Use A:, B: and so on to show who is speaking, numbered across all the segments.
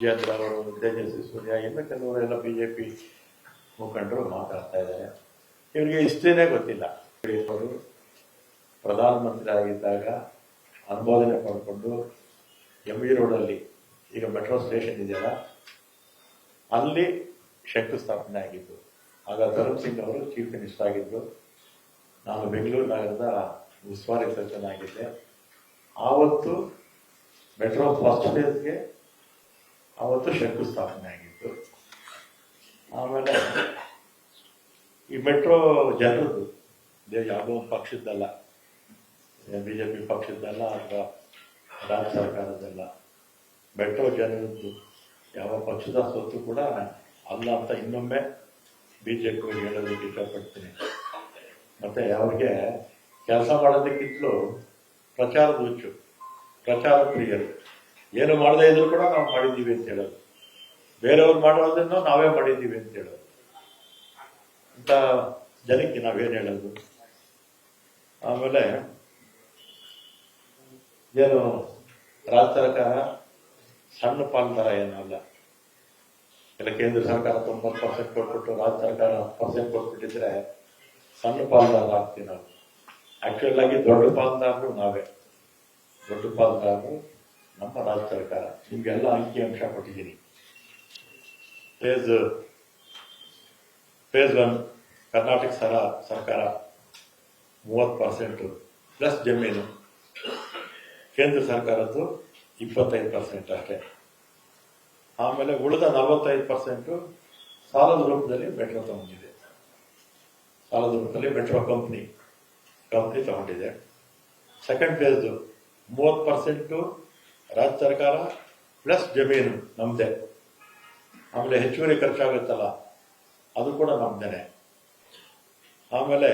A: ವಿಜೇಂದ್ರ ಅವರು, ತೇಜಸ್ವಿ ಸೂರ್ಯ, ಇನ್ನು ಕೆಲವರೆಲ್ಲ ಬಿಜೆಪಿ ಮುಖಂಡರು ಮಾತಾಡ್ತಾ ಇದ್ದಾರೆ. ಇವರಿಗೆ ಇಷ್ಟೇನೆ ಗೊತ್ತಿಲ್ಲ. ಅವರು ಪ್ರಧಾನಮಂತ್ರಿ ಆಗಿದ್ದಾಗ ಅನುಮೋದನೆ ಪಡ್ಕೊಂಡು MV ರೋಡಲ್ಲಿ ಈಗ ಮೆಟ್ರೋ ಸ್ಟೇಷನ್ ಇದೆಯಲ್ಲ, ಅಲ್ಲಿ ಶಂಕುಸ್ಥಾಪನೆ ಆಗಿದ್ದು. ಆಗ ಧರ್ಮ್ ಸಿಂಗ್ ಅವರು ಚೀಫ್ ಮಿನಿಸ್ಟರ್ ಆಗಿದ್ದರು. ನಾನು ಬೆಂಗಳೂರು ನಗರದ ಉಸ್ತುವಾರಿ ಸಚಿವನಾಗಿದ್ದೆ. ಆವತ್ತು ಮೆಟ್ರೋ ಫಸ್ಟ್ ಫೇಸ್ಗೆ ಆವತ್ತು ಶಂಕುಸ್ಥಾಪನೆ ಆಗಿತ್ತು. ಆಮೇಲೆ ಈ ಮೆಟ್ರೋ ಜನರದ್ದು, ಯಾವುದೋ ಒಂದು ಪಕ್ಷದ್ದಲ್ಲ, BJP ಪಕ್ಷದ್ದಲ್ಲ ಅಥವಾ ರಾಜ್ಯ ಸರ್ಕಾರದ್ದಲ್ಲ, ಮೆಟ್ರೋ ಜನರದ್ದು. ಯಾವ ಪಕ್ಷದ ಸ್ವತ್ತು ಕೂಡ ಅಲ್ಲ ಅಂತ ಇನ್ನೊಮ್ಮೆ BJP ಹೇಳೋದಕ್ಕೆ ಇಷ್ಟಪಡ್ತೀನಿ. ಮತ್ತೆ ಅವ್ರಿಗೆ ಕೆಲಸ ಮಾಡೋದಕ್ಕಿಂತಲೂ ಪ್ರಚಾರದ ಹುಚ್ಚು, ಪ್ರಚಾರ ಪ್ರಿಯರು. ಏನು ಮಾಡದೇ ಇದ್ರು ಕೂಡ ನಾವು ಮಾಡಿದ್ದೀವಿ ಅಂತ ಹೇಳೋದು, ಬೇರೆಯವ್ರು ಮಾಡೋದನ್ನು ನಾವೇ ಮಾಡಿದ್ದೀವಿ ಅಂತ ಹೇಳೋದು. ಅಂತ ಜನಕ್ಕೆ ನಾವೇನು ಹೇಳೋದು? ಆಮೇಲೆ ಏನು ರಾಜ್ಯ ಸರ್ಕಾರ ಸಣ್ಣ ಪಾಲ್ದಾರ ಏನಲ್ಲ. ಇಲ್ಲ, ಕೇಂದ್ರ ಸರ್ಕಾರ 90% ಕೊಟ್ಬಿಟ್ಟು ರಾಜ್ಯ ಸರ್ಕಾರ 10% ಕೊಟ್ಬಿಟ್ಟಿದ್ರೆ ಸಣ್ಣ ಪಾಲ್ದಾರ ಆಗ್ತೀವಿ ನಾವು. ಆಕ್ಚುಯಲ್ ಆಗಿ ದೊಡ್ಡ ಪಾಲ್ದಾರರು ನಾವೇ. ದೊಡ್ಡ ಪಾಲ್ದಾರರು ನಮ್ಮ ರಾಜ್ಯ ಸರ್ಕಾರ. ನಿಮ್ಗೆಲ್ಲ ಅಂಕಿ-ಅಂಶ ಕೊಟ್ಟಿದ್ದೀನಿ. ಫೇಸ್ 1 ಕರ್ನಾಟಕ ಸರ್ಕಾರ 30% ಪ್ಲಸ್ ಜಮೀನು, ಕೇಂದ್ರ ಸರ್ಕಾರದ್ದು 25% ಅಷ್ಟೇ. ಆಮೇಲೆ ಉಳಿದ 45% ಸಾಲದ ರೂಪದಲ್ಲಿ ಮೆಟ್ರೋ ತಗೊಂಡಿದೆ. ಸಾಲದ ರೂಪದಲ್ಲಿ ಮೆಟ್ರೋ ಕಂಪ್ನಿ ತಗೊಂಡಿದೆ. ಸೆಕೆಂಡ್ ಫೇಸ್ 30% ರಾಜ್ಯ ಸರ್ಕಾರ ಪ್ಲಸ್ ಜಮೀನು ನಮ್ದೇ. ಆಮೇಲೆ ಹೆಚ್ಚುವರಿ ಖರ್ಚಾಗುತ್ತಲ್ಲ, ಅದು ಕೂಡ ನಮ್ದೇನೆ. ಆಮೇಲೆ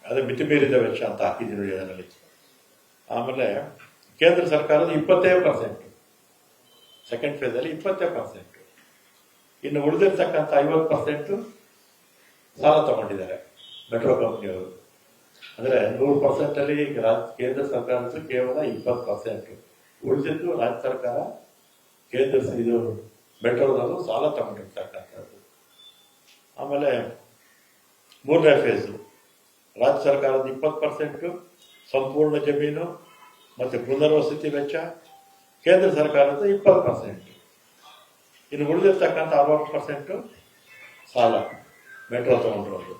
A: ಅದು ಮಿತಿ ಮೀರಿದ ವೆಚ್ಚ ಅಂತ ಹಾಕಿದ್ದೀನಿ ಅದರಲ್ಲಿ. ಆಮೇಲೆ ಕೇಂದ್ರ ಸರ್ಕಾರದ 25%, ಸೆಕೆಂಡ್ ಫೇಸಲ್ಲಿ 25%. ಇನ್ನು ಉಳಿದಿರ್ತಕ್ಕಂಥ 50% ಸಾಲ ತಗೊಂಡಿದ್ದಾರೆ ಮೆಟ್ರೋ ಕಂಪ್ನಿಯವರು. ಅಂದರೆ 100%ಅಲ್ಲಿ ಕೇಂದ್ರ ಸರ್ಕಾರದ್ದು ಕೇವಲ 20%. ಉಳಿದಿದ್ದು ರಾಜ್ಯ ಸರ್ಕಾರ ಇದು ಮೆಟ್ರೋದಲ್ಲೂ ಸಾಲ ತಗೊಂಡಿರ್ತಕ್ಕಂಥದ್ದು. ಆಮೇಲೆ ಮೂರನೇ ಫೇಸು ರಾಜ್ಯ ಸರ್ಕಾರದ 20% ಸಂಪೂರ್ಣ ಜಮೀನು ಮತ್ತು ಪುನರ್ವಸತಿ ವೆಚ್ಚ, ಕೇಂದ್ರ ಸರ್ಕಾರದ 20%. ಇನ್ನು ಉಳಿದಿರ್ತಕ್ಕಂಥ 60% ಸಾಲ ಮೆಟ್ರೋ ತಗೊಂಡಿರೋದು.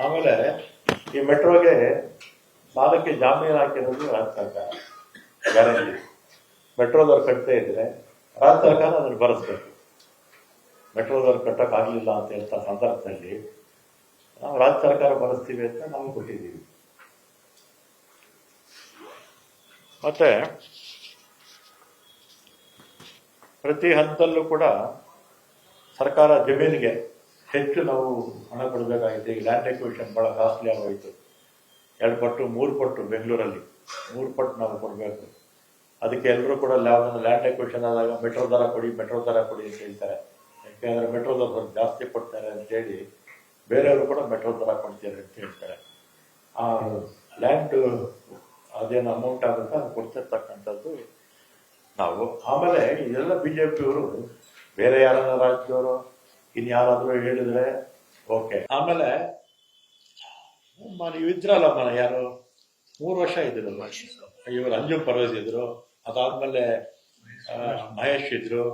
A: ಆಮೇಲೆ ಈ ಮೆಟ್ರೋಗೆ ಸಾಲಕ್ಕೆ ಜಾಮೀನು ಹಾಕಿರೋದು ರಾಜ್ಯ ಸರ್ಕಾರ, ಗ್ಯಾರಂಟಿ. ಮೆಟ್ರೋದವ್ರು ಕಟ್ಟದೇ ಇದ್ರೆ ರಾಜ್ಯ ಸರ್ಕಾರ ಅದನ್ನು ಭರಿಸ್ಬೇಕು. ಮೆಟ್ರೋದವ್ರು ಕಟ್ಟಕ್ಕಾಗಲಿಲ್ಲ ಅಂತ ಹೇಳ್ತಾ ಸಂದರ್ಭದಲ್ಲಿ ನಾವು ರಾಜ್ಯ ಸರ್ಕಾರ ಭರಿಸ್ತೀವಿ ಅಂತ ನಾವು ಕೊಟ್ಟಿದ್ದೀವಿ. ಮತ್ತೆ ಪ್ರತಿ ಹಂತದಲ್ಲೂ ಕೂಡ ಸರ್ಕಾರ ಜಮೀನಿಗೆ ಹೆಚ್ಚು ನಾವು ಹಣ ಕೊಡಬೇಕಾಗಿದೆ. ಈಗ ಲ್ಯಾಂಡ್ ಎಕ್ವಿಷನ್ ಭಾಳ ಕಾಸ್ಟ್ಲಿ ಆಗೋಯಿತು. 2 ಪಟ್ಟು 3 ಪಟ್ಟು ಬೆಂಗಳೂರಲ್ಲಿ 3 ಪಟ್ಟು ನಾವು ಕೊಡಬೇಕು. ಅದಕ್ಕೆ ಎಲ್ಲರೂ ಕೂಡ ಲ್ಯಾಂಡ್ ಎಕ್ವಿಷನ್ ಆದಾಗ ಮೆಟ್ರೋ ದರ ಕೊಡಿ ಅಂತ ಹೇಳ್ತಾರೆ. ಯಾಕೆಂದರೆ ಮೆಟ್ರೋದವ್ರು ಸ್ವಲ್ಪ ಜಾಸ್ತಿ ಕೊಡ್ತಾರೆ ಅಂತೇಳಿ ಬೇರೆಯವರು ಕೂಡ ಮೆಟ್ರೋ ದರ ಕೊಡ್ತಾರೆ ಅಂತ ಹೇಳ್ತಾರೆ. ಆ ಲ್ಯಾಂಡ್ ಅದೇನು ಅಮೌಂಟ್ ಆಗುತ್ತೆ ಅದು ಕೊಡ್ತಿರ್ತಕ್ಕಂಥದ್ದು ನಾವು. ಆಮೇಲೆ ಇದೆಲ್ಲ BJPಯವರು ಬೇರೆ ಯಾರನ್ನ ರಾಜ್ಯದವರು ಇನ್ಯಾರಾದರೂ ಹೇಳಿದ್ರೆ ಓಕೆ. ಆಮೇಲೆ ಇದ್ರಲ್ಲ ಯಾರು 3 ವರ್ಷ ಇದ್ರಲ್ಲ ಇವರು, ಅಂಜುಮ್ ಪರ್ವೇಜ್ ಇದ್ರು. ಅದಾದ್ಮೇಲೆ ಮಹೇಶ್ ಇದ್ರು.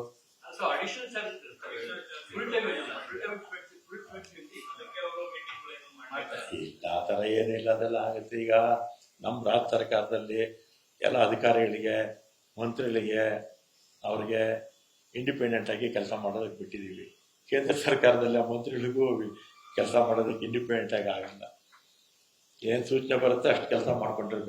A: ಆ ಥರ ಏನಿಲ್ಲ, ಅದೆಲ್ಲ ಆಗುತ್ತೆ. ಈಗ ನಮ್ಮ ರಾಜ್ಯ ಸರ್ಕಾರದಲ್ಲಿ ಎಲ್ಲ ಅಧಿಕಾರಿಗಳಿಗೆ, ಮಂತ್ರಿಗಳಿಗೆ, ಅವ್ರಿಗೆ ಇಂಡಿಪೆಂಡೆಂಟ್ ಆಗಿ ಕೆಲಸ ಮಾಡೋದಕ್ಕೆ ಬಿಟ್ಟಿದ್ದೀವಿ. ಕೇಂದ್ರ ಸರ್ಕಾರದಲ್ಲಿ ಆ ಮಂತ್ರಿಗಳಿಗೂ ಕೆಲಸ ಮಾಡೋದಕ್ಕೆ ಇಂಡಿಪೆಂಡೆಂಟ್ ಆಗಿ ಆಗಲ್ಲ. ಏನು ಸೂಚನೆ ಬರುತ್ತೆ ಅಷ್ಟು ಕೆಲಸ ಮಾಡ್ಕೊಂಡಿರ್ಬೇಕು.